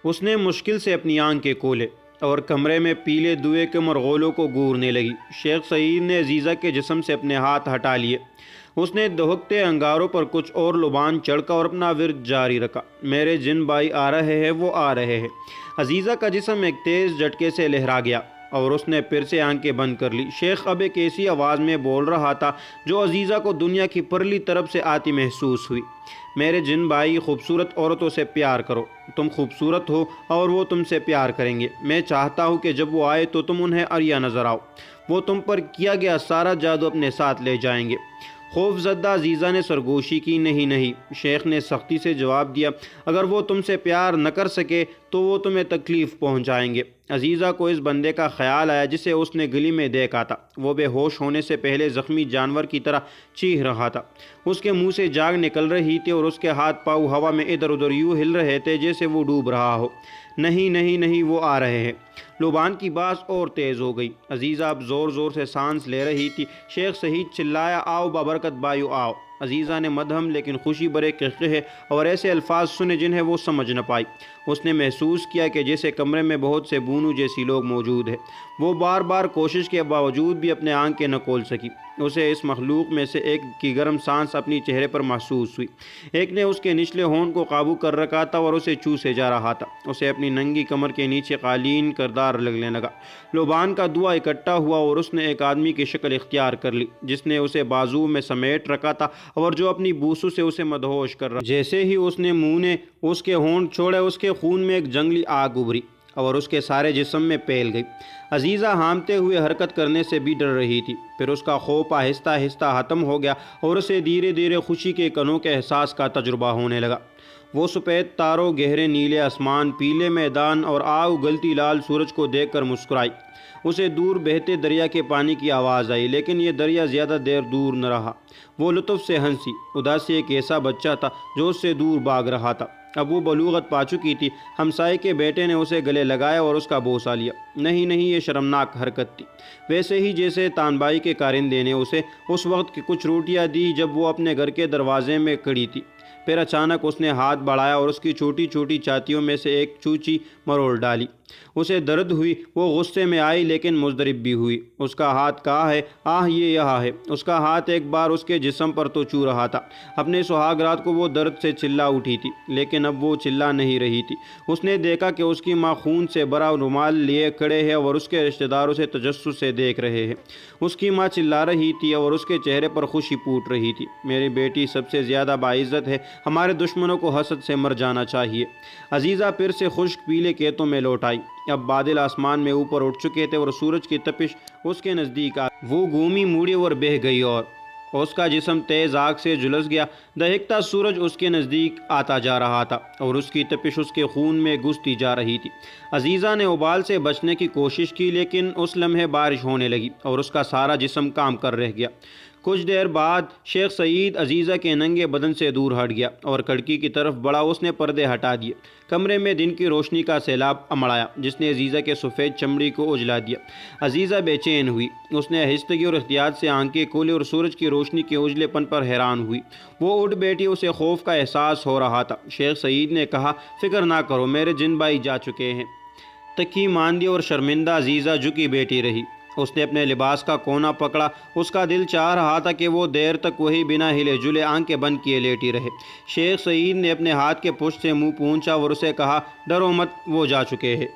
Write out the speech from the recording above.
اس نے مشکل سے اپنی آنکھیں کھولے اور کمرے میں پیلے دھوئے کے مرغولوں کو گورنے لگی۔ شیخ سعید نے عزیزہ کے جسم سے اپنے ہاتھ ہٹا لیے۔ اس نے دہکتے انگاروں پر کچھ اور لبان چڑھکا اور اپنا ورد جاری رکھا۔ میرے جن بھائی آ رہے ہیں، وہ آ رہے ہیں۔ عزیزہ کا جسم ایک تیز جھٹکے سے لہرا گیا اور اس نے پھر سے آنکھیں بند کر لی۔ شیخ اب ایک ایسی آواز میں بول رہا تھا جو عزیزہ کو دنیا کی پرلی طرف سے آتی محسوس ہوئی۔ میرے جن بھائی، خوبصورت عورتوں سے پیار کرو۔ تم خوبصورت ہو اور وہ تم سے پیار کریں گے۔ میں چاہتا ہوں کہ جب وہ آئے تو تم انہیں عریاں نظر آؤ۔ وہ تم پر کیا گیا سارا جادو اپنے ساتھ لے جائیں گے۔ خوف زدہ عزیزہ نے سرگوشی کی۔ نہیں نہیں، شیخ نے سختی سے جواب دیا، اگر وہ تم سے پیار نہ کر سکے تو وہ تمہیں تکلیف پہنچائیں گے۔ عزیزہ کو اس بندے کا خیال آیا جسے اس نے گلی میں دیکھا تھا۔ وہ بے ہوش ہونے سے پہلے زخمی جانور کی طرح چیخ رہا تھا۔ اس کے منہ سے جاگ نکل رہی تھی اور اس کے ہاتھ پاؤں ہوا میں ادھر ادھر یوں ہل رہے تھے جیسے وہ ڈوب رہا ہو۔ نہیں نہیں نہیں، وہ آ رہے ہیں۔ لبان کی باز اور تیز ہو گئی۔ عزیزہ اب زور زور سے سانس لے رہی تھی۔ شیخ سعید چلایا، آؤ بابرکت بھائیو آؤ۔ عزیزہ نے مدھم لیکن خوشی بھرے قہقہے اور ایسے الفاظ سنے جنہیں وہ سمجھ نہ پائی۔ اس نے محسوس کیا کہ جیسے کمرے میں بہت سے بونو جیسی لوگ موجود ہیں۔ وہ بار بار کوشش کے باوجود بھی اپنے آنکھیں نہ کھول سکی۔ اسے اس مخلوق میں سے ایک کی گرم سانس اپنی چہرے پر محسوس ہوئی۔ ایک نے اس کے نچلے ہونٹ کو قابو کر رکھا تھا اور اسے چوسے جا رہا تھا۔ اسے اپنی ننگی کمر کے نیچے قالین کردار لگنے لگا۔ لبان کا دھواں اکٹھا ہوا اور اس نے ایک آدمی کی شکل اختیار کر لی جس نے اسے بازو میں سمیٹ رکھا تھا اور جو اپنی بوسوں سے اسے مدہوش کر رہا۔ جیسے ہی اس نے منہ نے اس کے ہونٹ چھوڑے، اس کے خون میں ایک جنگلی آگ ابھری اور اس کے سارے جسم میں پھیل گئی۔ عزیزہ ہامتے ہوئے حرکت کرنے سے بھی ڈر رہی تھی۔ پھر اس کا خوف آہستہ آہستہ ختم ہو گیا اور اسے دھیرے دھیرے خوشی کے کنوں کے احساس کا تجربہ ہونے لگا۔ وہ سفید تاروں، گہرے نیلے آسمان، پیلے میدان اور آگ اگلتی لال سورج کو دیکھ کر مسکرائی۔ اسے دور بہتے دریا کے پانی کی آواز آئی، لیکن یہ دریا زیادہ دیر دور نہ رہا۔ وہ لطف سے ہنسی۔ اداسی ایک ایسا بچہ تھا جو اس سے دور بھاگ رہا تھا۔ اب وہ بلوغت پا چکی تھی۔ ہمسائے کے بیٹے نے اسے گلے لگایا اور اس کا بوسہ لیا۔ نہیں نہیں، یہ شرمناک حرکت تھی، ویسے ہی جیسے تانبائی کے کارندے نے اسے اس وقت کی کچھ روٹیاں دی جب وہ اپنے گھر کے دروازے میں کھڑی تھی۔ پھر اچانک اس نے ہاتھ بڑھایا اور اس کی چھوٹی چھوٹی چھاتیوں میں سے ایک چوچی مروڑ ڈالی۔ اسے درد ہوئی۔ وہ غصے میں آئی لیکن مضطرب بھی ہوئی۔ اس کا ہاتھ کہاں ہے؟ آہ، یہ یہاں ہے۔ اس کا ہاتھ ایک بار اس کے جسم پر تو چھو رہا تھا۔ اپنے سہاگ رات کو وہ درد سے چلا اٹھی تھی، لیکن اب وہ چلا نہیں رہی تھی۔ اس نے دیکھا کہ اس کی ماں خون سے بھرا رومال لیے کھڑے ہیں اور اس کے رشتہ دار اسے تجسس سے دیکھ رہے ہیں۔ اس کی ماں چلا رہی تھی اور اس کے چہرے پر خوشی پھوٹ رہی تھی۔ میری بیٹی سب سے زیادہ باعزت ہے، ہمارے دشمنوں کو حسد سے مر جانا چاہیے۔ عزیزہ پھر سے خشک پیلے کھیتوں میں لوٹ آئی۔ اب بادل آسمان میں اوپر اٹھ چکے تھے اور سورج کی تپش اس کے نزدیک آ وہ گھومی موڑی اور بہہ گئی اور اس کا جسم تیز آگ سے جھلس گیا۔ دہکتا سورج اس کے نزدیک آتا جا رہا تھا اور اس کی تپش اس کے خون میں گھستی جا رہی تھی۔ عزیزہ نے ابال سے بچنے کی کوشش کی، لیکن اس لمحے بارش ہونے لگی اور اس کا سارا جسم کام کر رہ گیا۔ کچھ دیر بعد شیخ سعید عزیزہ کے ننگے بدن سے دور ہٹ گیا اور کھڑکی کی طرف بڑھا۔ اس نے پردے ہٹا دیے۔ کمرے میں دن کی روشنی کا سیلاب امڑایا جس نے عزیزہ کے سفید چمڑی کو اجلا دیا۔ عزیزہ بے چین ہوئی۔ اس نے آہستگی اور احتیاط سے آنکھیں کھولی اور سورج کی روشنی کے اجلے پن پر حیران ہوئی۔ وہ اٹھ بیٹھی۔ اسے خوف کا احساس ہو رہا تھا۔ شیخ سعید نے کہا، فکر نہ کرو، میرے جن بھائی جا چکے ہیں۔ تکی ماندی اور شرمندہ عزیزہ جھکی بیٹھی رہی۔ اس نے اپنے لباس کا کونا پکڑا۔ اس کا دل چاہ رہا تھا کہ وہ دیر تک وہی بنا ہلے جلے آنکھیں بند کیے لیٹی رہے۔ شیخ سعید نے اپنے ہاتھ کے پشت سے منہ پونچھا اور اسے کہا، ڈرو مت، وہ جا چکے ہیں۔